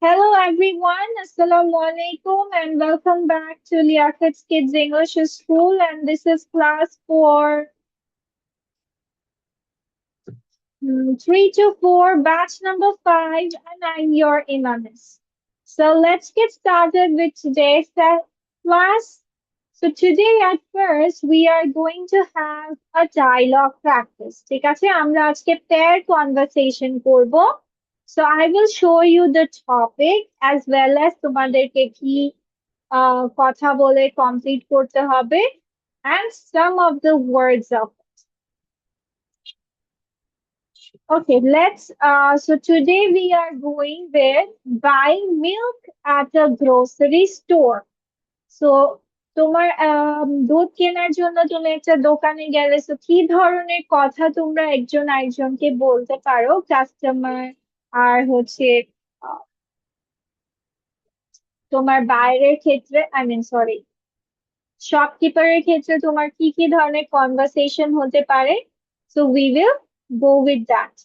Hello everyone, Assalamu alaikum and welcome back to Liaquat's Kids English School, and this is class for 3 to 4, batch number 5, and I'm your Imanis. So let's get started with today's class. So today at first we are going to have a dialogue practice. ঠিক আছে, আমরা আজকে pair conversation করব. So I will show you the topic as well as তোমাদেরকে কি কথা বলে complete করতে হবে and some of the words of it. Okay, so today we are going with buying milk at a grocery store. So তোমার দুধ কেনার জন্য তুমি একটা দোকানে গেলে, তো কি ধরনের কথা তোমরা একজন আরেকজনকে বলতে পারো? কাস্টমার আর হচ্ছে আহ, তোমার বাইরের ক্ষেত্রে, আই মিন সরি, শপকিপারের ক্ষেত্রে তোমার কি কি ধরনের কনভারসেশন হতে পারে? So we will go with that.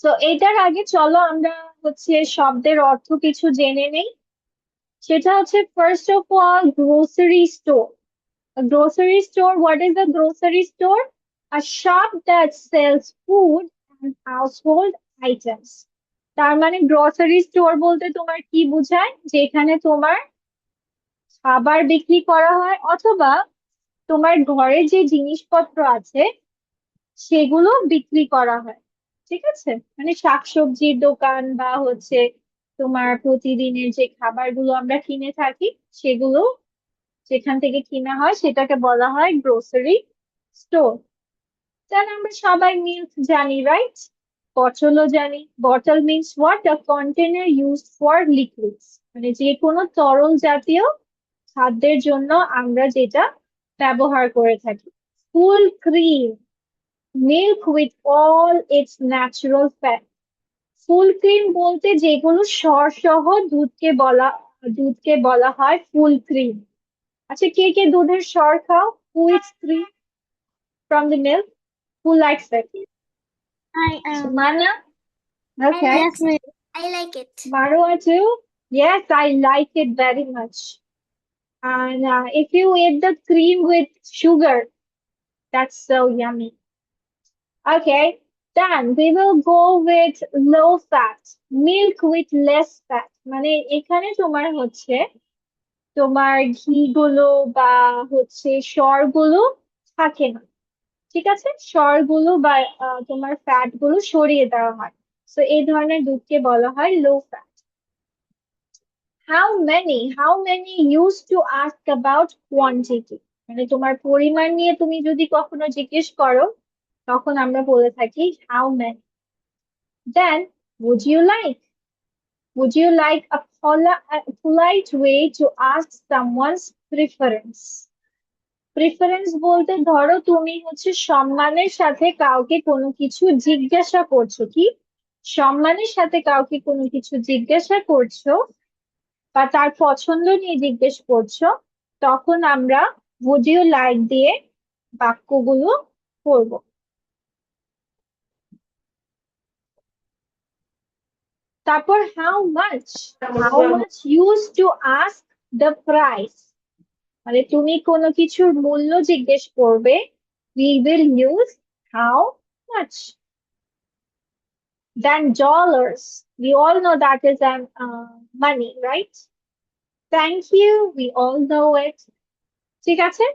তো এটার আগে চলো আমরা হচ্ছে শব্দের অর্থ কিছু জেনে নেই। সেটা হচ্ছে first of all grocery store. A grocery store, what is a grocery store? A shop that sells food and household items. তার মানে গ্রোসারি স্টোর বলতে তোমার কি বোঝায়? যেখানে তোমার খাবার বিক্রি করা হয় অথবা তোমার ঘরে যে জিনিসপত্র আছে সেগুলো বিক্রি করা হয়। ঠিক আছে, মানে শাকসবজির দোকান বা হচ্ছে তোমার প্রতিদিনের যে খাবারগুলো আমরা কিনে থাকি সেগুলো যেখান থেকে কিনা হয় সেটাকে বলা হয় গ্রোসারি স্টোর। তাহলে আমরা সবাই মিল্ক জানি, রাইট? বটলও জানি। Bottle means what? A container used for liquids, মানে যে কোনো তরল জাতীয় খাদ্যের জন্য আমরা যেটা ব্যবহার করে থাকি। Full cream, milk with all it's natural fat. Full cream বলতে যেগুলো সর সহ দুধকে বলা হয় ফুল ক্রিম। আচ্ছা, কে কে দুধের সর খাও? হু it's cream from the milk? Who likes it? I Sumana? Okay. yes, ma'am. I like it. Marwa too? Yes, I like it very much. And if you eat the cream with sugar, that's so yummy. Okay, then we will go with low fat, milk with less fat. মানে এখানে তোমার হচ্ছে তোমার ঘি গুলো বা হচ্ছে সরগুলো থাকে না। ঠিক আছে, সরগুলো বা তোমার ফ্যাট গুলো সরিয়ে দেওয়া হয়। তো এই ধরনের দুধকে বলা হয় low fat. How many used to ask about quantity, মানে তোমার পরিমাণ নিয়ে তুমি যদি কখনো জিজ্ঞেস করো তখন আমরা বলে থাকি how many. Then would you like, a polite way to ask someone's preference. Preference বলতে ধরো তুমি হচ্ছে সম্মানের সাথে কাউকে কোনো কিছু জিজ্ঞাসা করছো, কি সম্মানের সাথে কাউকে কোনো কিছু জিজ্ঞাসা করছো বা তার পছন্দ নিয়ে জিজ্ঞেস করছো, তখন আমরা would you like দিয়ে বাক্যগুলো করবো। তারপর how much used to ask the price, মানে তুমি কোনো কিছুর মূল্য জিজ্ঞেস করবে, we will use how much. Then dollars, we all know that is an money, right? Thank you, we all know it. ঠিক আছে,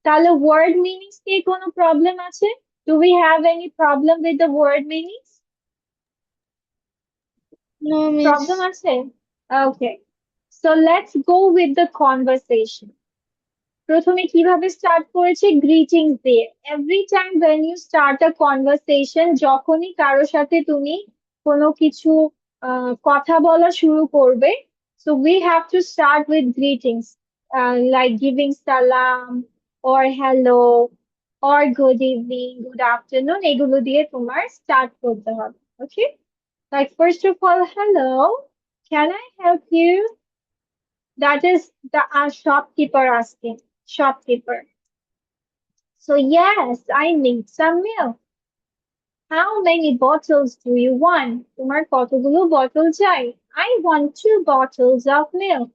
তাহলে ওয়ার্ড মিনিংস নিয়ে কোনো প্রবলেম আছে? Do we have any problem with the word meanings? No, miss. Problem আছে? Okay, so let's go with the conversation. প্রথমে কিভাবে start করেছে? গ্রিটিংস দিয়ে। Every time when you start a conversation, যখনই কারো সাথে তুমি কোনো কিছু কথা বলা শুরু করবে, so we have to start with greetings, like giving salam or hello or good evening, good afternoon, এগুলো দিয়ে তোমার স্টার্ট করতে হবে। ওকে, like first of all, hello, can I help you? That is the shopkeeper asking. Shopkeeper. So yes, I need some milk. How many bottles do you want? তোমার কতগুলো bottle চাই? I want 2 bottles of milk.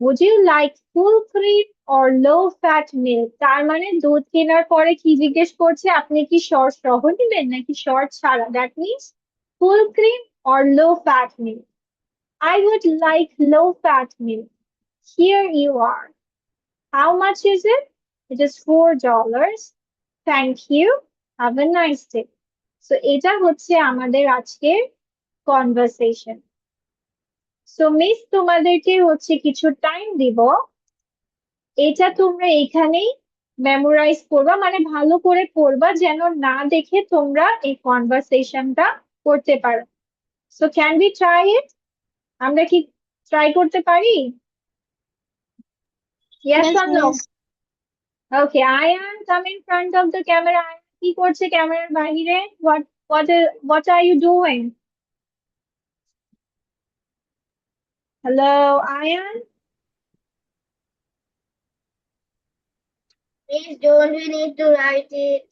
Would you like full cream or low fat milk? তার মানে দুধ কেনার পরে কি জিজ্ঞেস করছে আপনি কি সর সহ নেবেন নাকি সর ছাড়া? That means full cream or low fat milk. I would like low fat milk. Here you are. How much is it? It is $4. Thank you. Have a nice day. So এটা হচ্ছে আমাদের আজকের conversation. So মিস তোমাদেরকে হচ্ছে কিছু time দিব। এটা তোমরা এখানেই মেমোরাইজ করবা, মানে ভালো করে পড়বা যেন না দেখে তোমরা এই কনভারসেশনটা করতে পারো। So can be try it? আমরা কি ট্রাই করতে পারি? Yes or no? Miss. Okay, Ayan, come in front of the camera. Ayan, কি করছে ক্যামেরার বাহিরে? What are you doing? Hello, Ayan? Please don't we need to write it?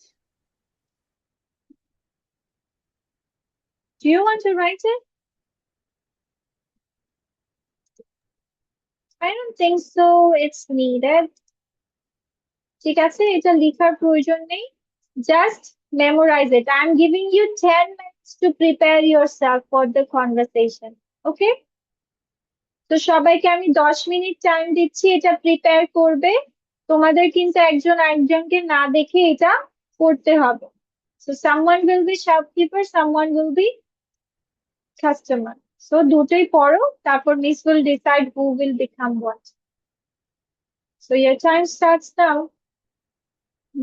Do you want to write it? I don't think so. It's needed. ঠিক আছে, এটা লেখার প্রয়োজন নেই। Just memorize it. I'm giving you 10 minutes to prepare yourself for the conversation. Okay? তো সবাইকে আমি 10 minute time দিচ্ছি এটা প্রিপেয়ার করবে। তোমাদের কিন্তু একজন আরেকজনকে না দেখে এটা করতে হবে। So someone will be shopkeeper, someone will be customer. So দুটোই পড়ো, তারপর miss will decide who will become what. So your time starts now.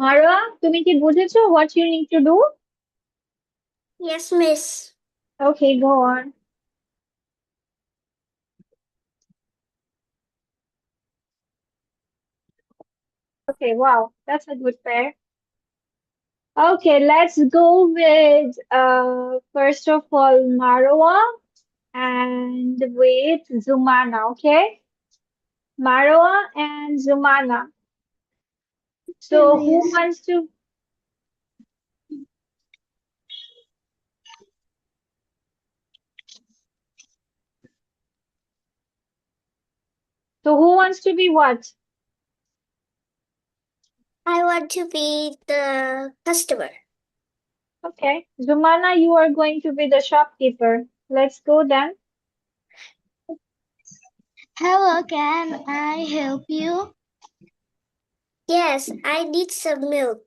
Marwah, তুমি কি বুঝেছো what you need to do? Yes, miss. Okay, go on. Okay, wow, that's a good pair. Okay, let's go with first of all Marwa and with Zumana, okay? Marwa and Zumana. So who Miss. wants to be what? I want to be the customer. Okay, Zumana, you are going to be the shopkeeper. Let's go then. Hello, can I help you? Yes, I need some milk.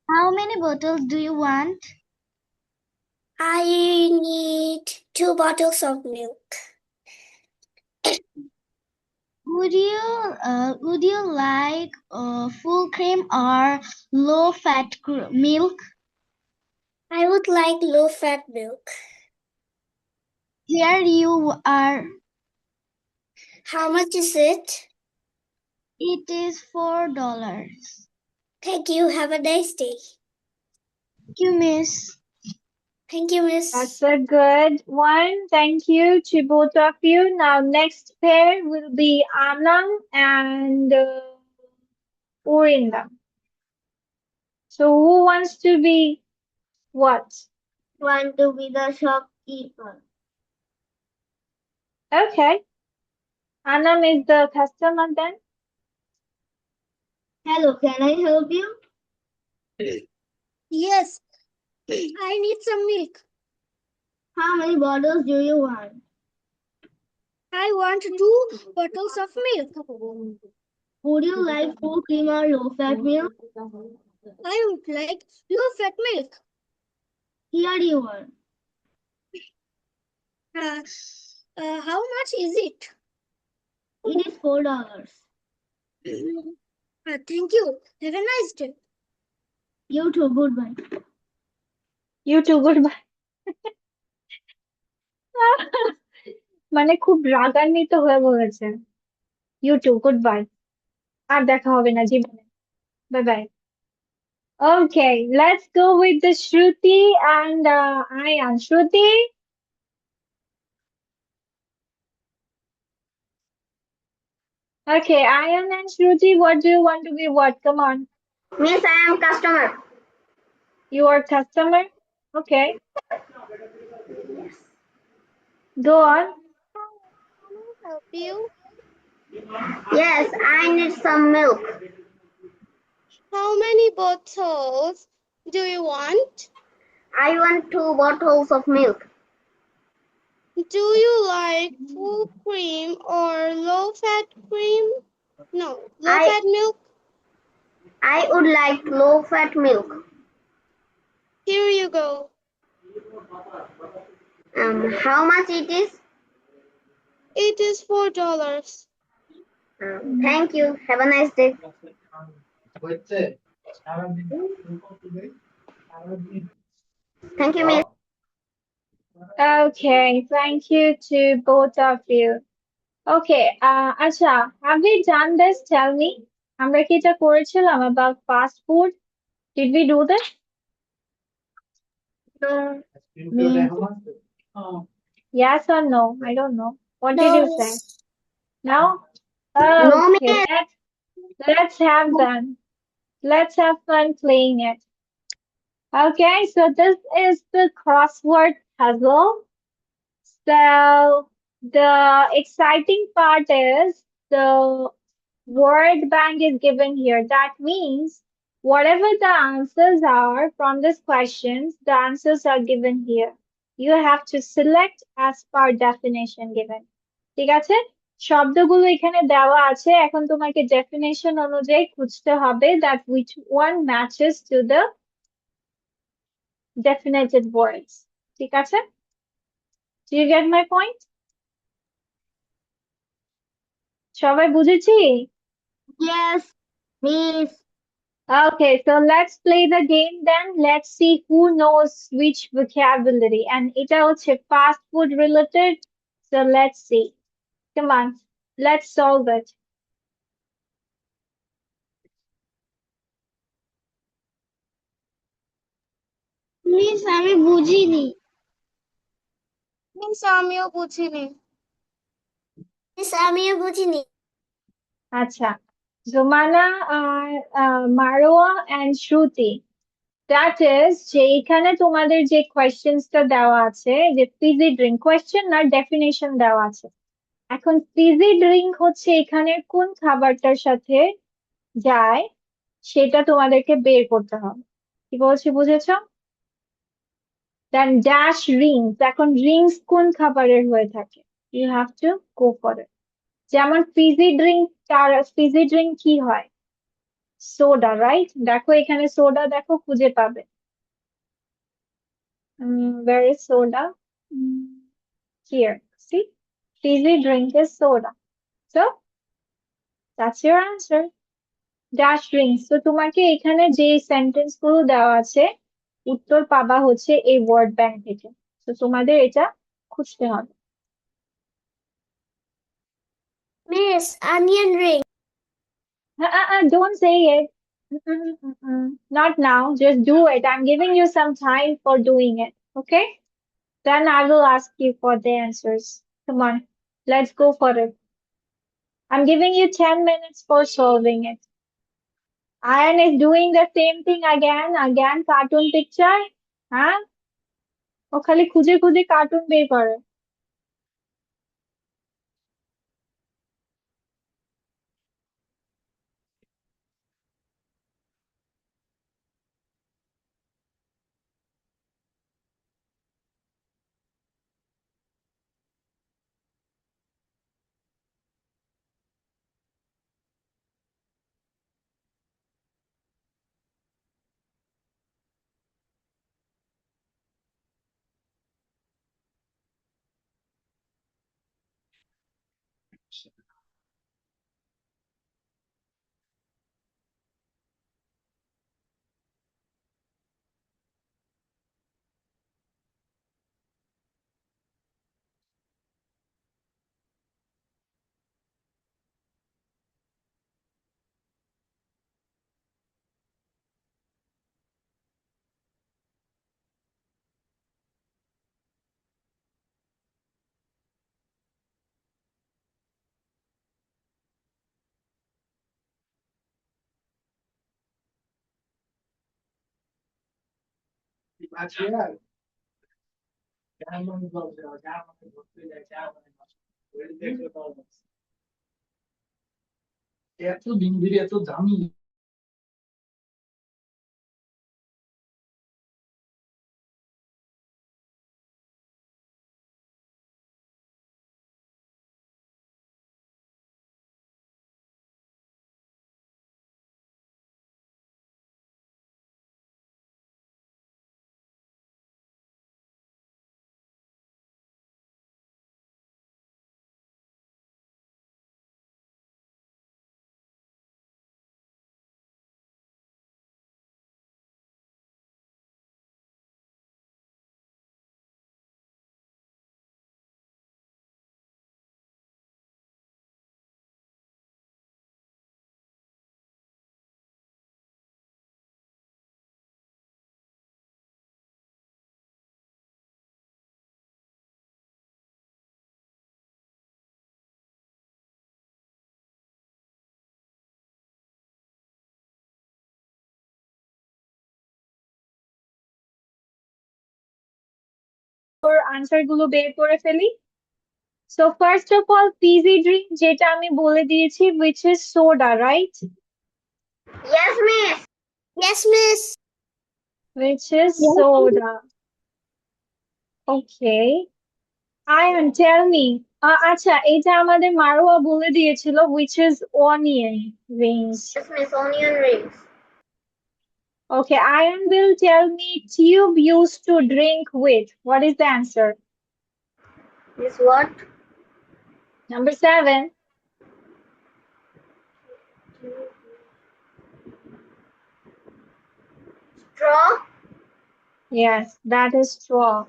How many bottles do you want? I need 2 bottles of milk. Would you like full cream or low fat milk? I would like low fat milk. Here you are. How much is it? It is $4. Thank you. Have a nice day. Thank you, miss. Thank you, miss. That's a good one. Thank you to both of you. Now, next pair will be Anam and Urinda. So, who wants to be what? Want to be the shopkeeper. Okay. Anam is the customer then. Hello, can I help you? Yes, I need some milk. How many bottles do you want? I want 2 bottles of milk. Would you like full cream or low fat milk? I would like low fat milk. Here you are. How much is it? It is $4. Thank you. Have a nice day. You too. Goodbye. You too, goodbye. মানে খুব রাগান্বিত হয়ে বলেছে you two good bye, আর দেখা হবে না জীবনে, bye bye. Okay, let's go with the Shruti and Ayan. Shruti, Okay, Ayan and Shruti, what do you want to be what? Come on. Miss, I am customer. You are customer? Okay, Yes. go on. Can I help you? Yes, I need some milk. How many bottles do you want? I want 2 bottles of milk. Do you like full cream or low fat cream? No, low fat milk. I would like low fat milk. Here you go. How much it is? It is $4. Thank you. Have a nice day. Thank you, Miss. Okay, thank you to both of you. Okay, আচ্ছা, have we done this? Tell me. আমরা কি এটা করেছিলাম about fast food? Did we do this? No, Me? Yes or no? I don't know. What did you say? No? no, Okay, Miss. let's have them. Let's have fun playing it. Okay, so this is the crossword puzzle. So the exciting part is the word bank is given here. That means whatever the answers are from this questions, the answers are given here. You have to select as per definition given. ঠিক আছে? শব্দগুলো এখানে দেওয়া আছে। এখন তোমাকে definition অনুযায়ী খুঁজতে হবে that which one matches to the definited words. ঠিক আছে? Do you get my point? সবাই বুঝেছি? Yes, Miss. Okay, so let's play the game then. Let's see who knows which vocabulary. And এটা হচ্ছে fast food related. So let's see. Come on, let's solve it. Miss, আমি বুঝিনি। Miss আমিও বুঝিনি। Miss আমিও বুঝিনি। আচ্ছা, Zumana, Marwa and Shruti. That is যে এখানে তোমাদের যে কোয়েশ্চেন্সটা দেওয়া আছে যে ফিজি ড্রিঙ্ক কোয়েশ্চেন না ডেফিনেশন দেওয়া আছে এখন ফিজি ড্রিঙ্ক হচ্ছে এখানের কোন খাবারটার সাথে যায় সেটা তোমাদেরকে বের করতে হবে কি বলছি বুঝেছো দেন ড্যাশ রিংস এখন রিংস কোন খাবারের হয়ে থাকে you have to go for it যেমন ফিজি ড্রিঙ্ক তার ফিজি ড্রিঙ্ক কি হয় সোডা রাইট দেখো এখানে সোডা দেখো খুঁজে পাবে where is soda here see fizzy drink is soda so that's your answer dash rings তো তোমাকে এখানে যে সেন্টেন্স গুলো দেওয়া আছে উত্তর পাবা হচ্ছে এই ওয়ার্ড ব্যাংক থেকে তো তোমাদের এটা খুঁজতে হবে miss onion ring. don't say it not now just do it I'm giving you some time for doing it okay then I will ask you for the answers come on let's go for it I'm giving you 10 minutes for solving it Ayan is doing the same thing again cartoon picture হ্যাঁ ও খালি খুঁজে খুঁজে cartoon বের করে ওর answer গুলো বের করে ফেলি। So first of all Fiji drink যেটা আমি বলে দিয়েছি which is soda, right? Yes, miss. Yes, miss. Which is soda. Okay. Ayan, tell me. আচ্ছা, এটা আমাদের মারোয়া বলে দিয়েছিল which is onion rings. Yes, miss. Onion rings. Okay, Ayan will tell me tube used to drink with. What is the answer? Miss what? Number 7. Straw. Yes, that is straw.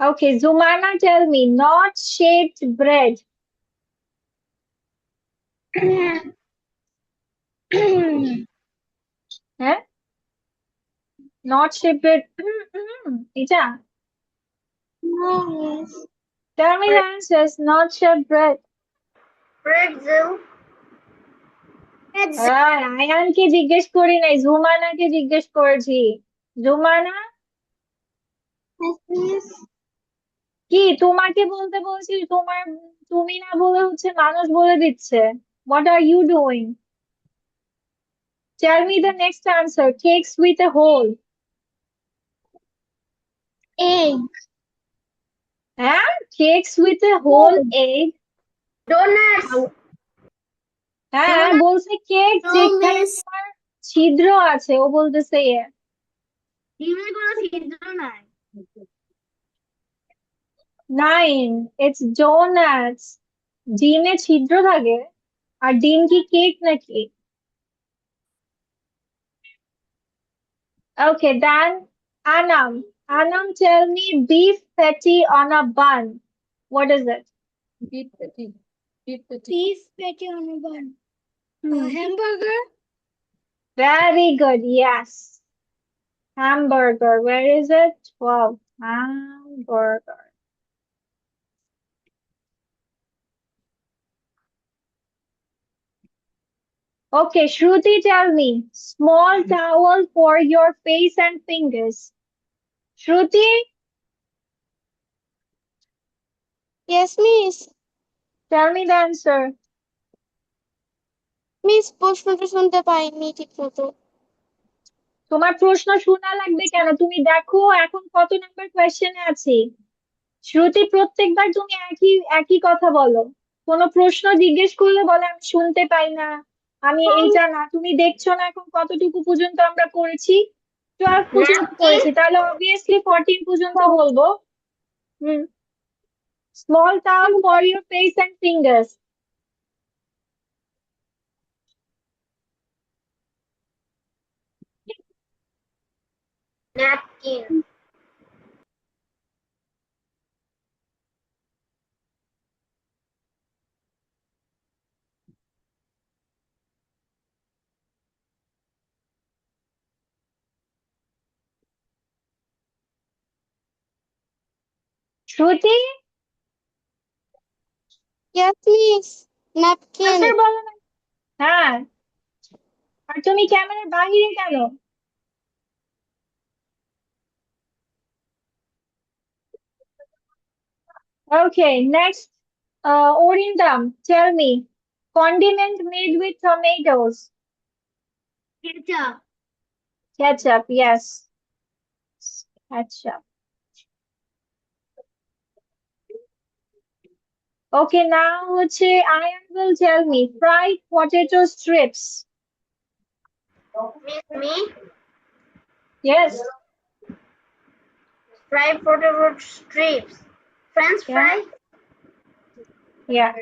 Okay, Zumana, tell me, not shaped bread. হ্যাঁ, not shaped bread. এটা, No, miss. tell me the answers. Not shaped bread. Pretzel. আয়ানকে জিজ্ঞেস করি নাই, জুমানাকে জিজ্ঞেস করেছি। Jumana, Yes, miss. কি তোমাকে বলতে বলছি, তুমি না বলে হচ্ছে মানুষ বলে দিচ্ছে। What are you doing? Tell me the next answer. Cakes with a hole. Egg. হ্যাঁ, cakes with a whole egg. Donuts. হ্যাঁ, বলছে কেক No, যেখানে miss. তোমার ছিদ্র আছে, ও বলতেছে ডিমের কোনো ছিদ্র নাই। 9, it's donuts. ডিমে ছিদ্র থাকে, আর ডিম কি কেক নাকি? Okay, then Anam. Anam, tell me beef patty on a bun. What is it? Beef patty. Beef patty. Beef patty on a bun. Hamburger. Very good, yes. Hamburger. Where is it? Wow, hamburger. Okay, Shruti, tell me. Small towel for your face and fingers. Shruti, Yes, miss. tell me the answer. Miss প্রশ্নটা শুনতে পাইনি ঠিক মতো। তোমার প্রশ্ন শোনা লাগবে কেন? তুমি দেখো এখন কত নাম্বার কোয়েশ্চেনে আছি। শ্রুতি, প্রত্যেকবার তুমি একই একই কথা বলো। কোনো প্রশ্ন জিজ্ঞেস করলে বলে আমি শুনতে পাই না, আমি এইটা না। তুমি দেখছো না এখন কতটুকু পর্যন্ত আমরা করেছি? 12 পর্যন্ত করেছি, তাহলে অবভিয়াসলি 14 পর্যন্ত বলবো। Hmm, small towel for your face and fingers. Napkin. Shruti, Yes, miss. Napkin. Answer বলো না। হ্যাঁ, আর তুমি ক্যামেরার বাহিরে কেন? Okay, next, Orindam, tell me, condiment made with tomatoes. Ketchup. Ketchup, yes. Ketchup. Okay, now Ayan will tell me, fried potato strips. Me? Yes, Fried potato strips. French yeah, fry? yeah.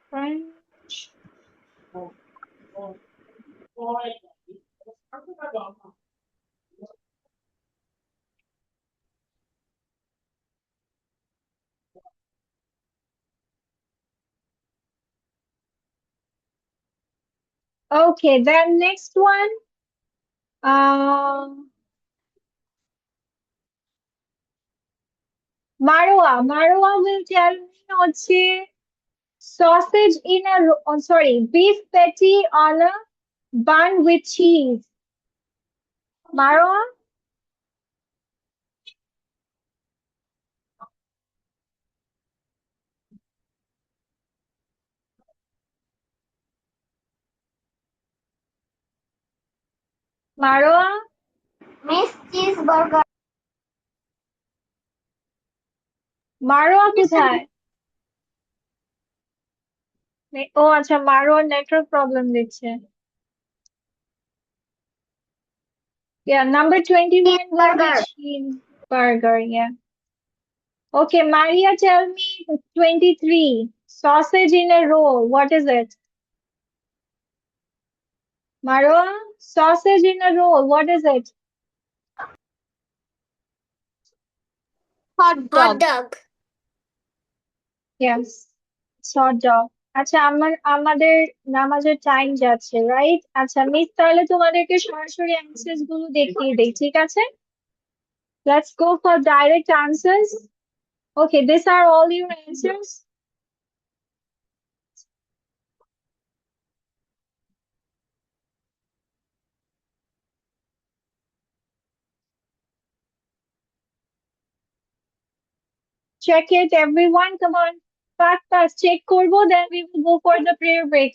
French. Okay, then next one. Marwa will tell me sausage in a sorry, beef patty on a bun with cheese. Marwa, Marwa, Miss cheeseburger. Marwa কোথায়? ও আচ্ছা, Marwar network problem দিচ্ছে। Yeah, number 21 will be Cheeseburger. cheeseburger. Yeah. Okay, Maria, tell me 23. Sausage in a roll. What is it? Marwa, sausage in a roll. What is it? Hot dog. Yes. Hot dog. আচ্ছা, আমাদের নামাজের time যাচ্ছে, right? আচ্ছা, miss তাহলে তোমাদেরকে সরাসরি answers গুলো দেখিয়ে দেই, ঠিক আছে? Let's go for direct answers. Okay, these are all your answers. Check it, everyone. Come on. Fast. Check করবো, then we will go for the prayer break.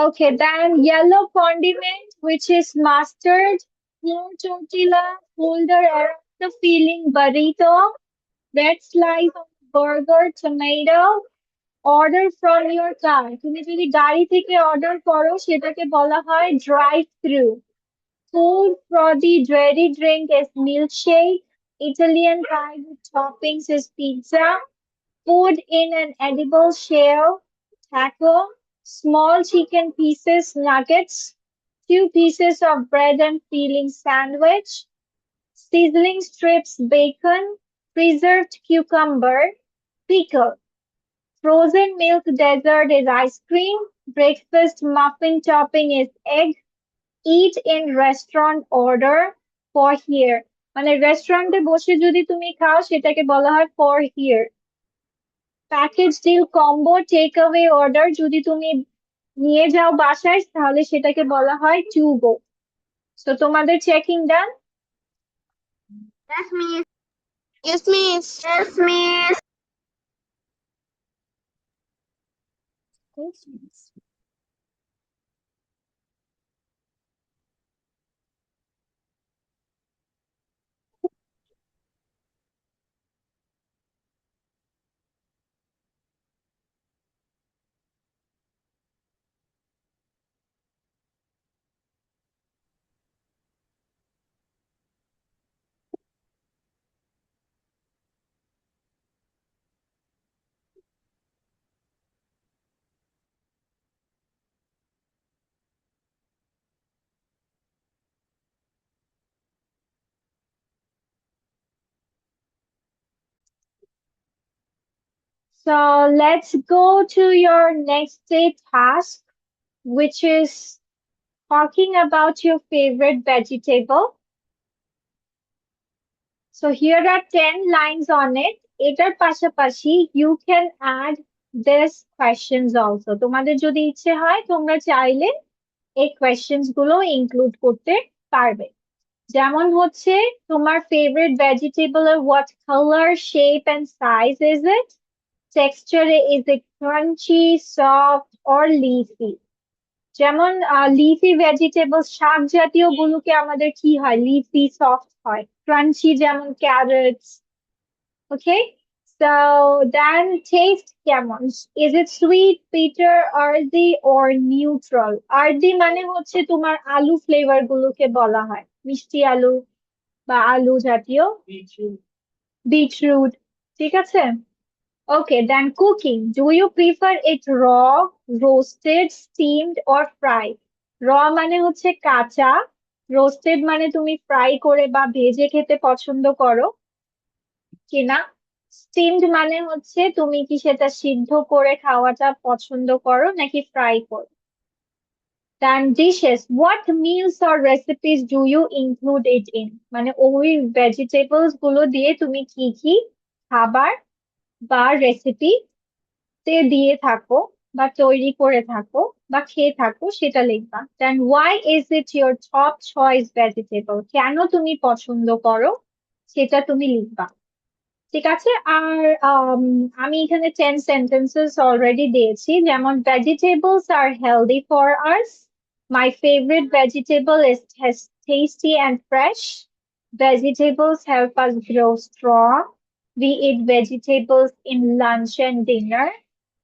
Okay, then yellow condiment, which is mustard, flour tortilla, folder around the filling burrito, red slice of burger, tomato, order from your car. তুমি যদি গাড়ি থেকে order করো সেটাকে বলা হয় drive through. Food for the dairy drink is milkshake. Italian pie with toppings is pizza. Food in an edible shell, taco. Small chicken pieces, nuggets. Two pieces of bread and filling sandwich. Sizzling strips, bacon. Preserved cucumber, pickle. Frozen milk dessert is ice cream. Breakfast muffin topping is egg. Eat in restaurant order for here. মানে রেস্টুরেন্টে বসে যদি তুমি খাও সেটাকে বলা হয় for here. Package deal combo take away order যদি তুমি নিয়ে যাও বাসায় তাহলে সেটাকে বলা হয় টু গো। সো তোমাদের checking done? Yes, miss. Yes, miss. Yes, miss. So let's go to your next day task, which is talking about your favorite vegetable. So here are 10 lines on it. এটার পাশাপাশি you can add this questions also. তোমাদের যদি ইচ্ছে হয় তোমরা চাইলে এই questions গুলো include করতে পারবে। যেমন হচ্ছে তোমার favorite vegetable or what color, shape and size is it? Texture, is it crunchy, soft or leafy? যেমন লিফি ভেজিটেবল শাক জাতীয় গুলোকে আমাদের কি হয় লিফি সফট হয় ক্রাঞ্চি যেমন carrots okay so then taste কেমন is it sweet bitter earthy or neutral earthy মানে হচ্ছে তোমার আলু ফ্লেভার গুলোকে বলা হয় মিষ্টি আলু বা আলু জাতীয় বিটরুট ঠিক আছে Okay, then cooking. Do you prefer it raw, roasted, steamed or fried? Raw মানে হচ্ছে কাঁচা, roasted মানে তুমি ফ্রাই করে বা ভেজে খেতে পছন্দ করো কিনা, steamed মানে হচ্ছে তুমি কি সেটা সিদ্ধ করে খাওয়াটা পছন্দ করো নাকি ফ্রাই করো। Then dishes. What meals or recipes do you include it in? মানে ওই ভেজিটেবলস গুলো দিয়ে তুমি কি কি খাবার বা রেসিপি তে দিয়ে থাকো বা তৈরি করে থাকো বা খেয়ে থাকো সেটা লিখবা then why is it your top choice vegetable কেন তুমি পছন্দ করো সেটা তুমি লিখবা ঠিক আছে আর আমি এখানে 10 সেন্টেন্সেস অলরেডি দিয়েছি যেমন ভেজিটেবলস আর healthy for us my favourite vegetable is tasty and fresh vegetables help us grow strong we eat vegetables in lunch and dinner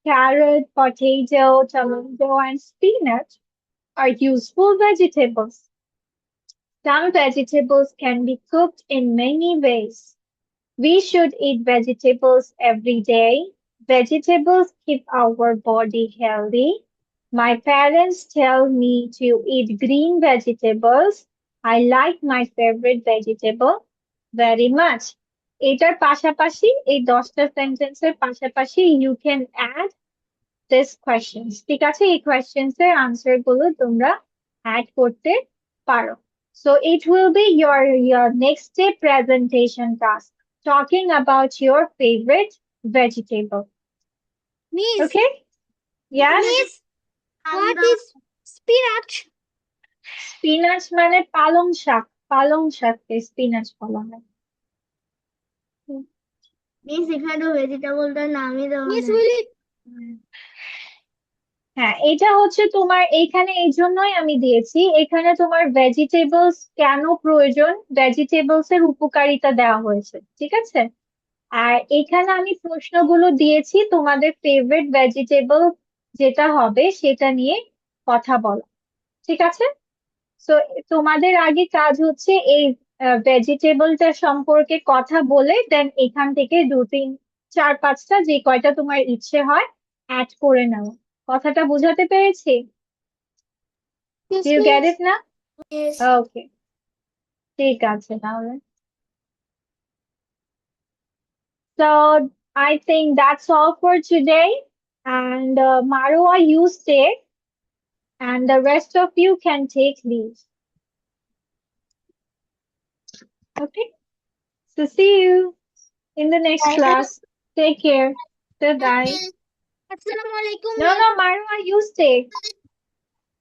carrot, potato, tomato, and spinach are useful vegetables. Some vegetables can be cooked in many ways. We should eat vegetables every day. Vegetables keep our body healthy. My parents tell me to eat green vegetables. I like my favorite vegetable very much. এটার পাশাপাশি এই 10টা সেন্টেন্সের পাশাপাশি you can add this questions ঠিক আছে এই questions এর answer গুলো তোমরা add করতে পারো so it will be your next day presentation task talking about your favorite vegetable Miss, okay yes Miss, what is spinach? spinach মানে পালং শাককে spinach বলা হয় Miss, এখানে ভেজিটেবলটার নামই দেওয়া Miss, will it? হ্যাঁ এটা হচ্ছে তোমার এইখানে এই জন্যই আমি দিয়েছি এখানে তোমার ভেজিটেবলস কেন প্রয়োজন ভেজিটেবলস এর উপকারিতা দেওয়া হয়েছে ঠিক আছে আর এখানে আমি প্রশ্নগুলো দিয়েছি তোমাদের ফেভারিট ভেজিটেবল যেটা হবে সেটা নিয়ে কথা বলা ঠিক আছে তো তোমাদের আগে কাজ হচ্ছে এই ভেজিটেবলটা সম্পর্কে কথা বলে দেন এখান থেকে 2 3 4 5টা যে কয়টা তোমার ইচ্ছে হয় অ্যাড করে নাও কথাটা বোঝাতে পেরেছি Yes, Do you get miss. it now? Yes. Okay, ঠিক আছে তাহলে। So I think that's all for today. And Marwa, you stay, and the rest of you can take leave. Okay. So see you in the next class. Take care. Bye bye. Assalamualaikum. No, Marwa, you stay.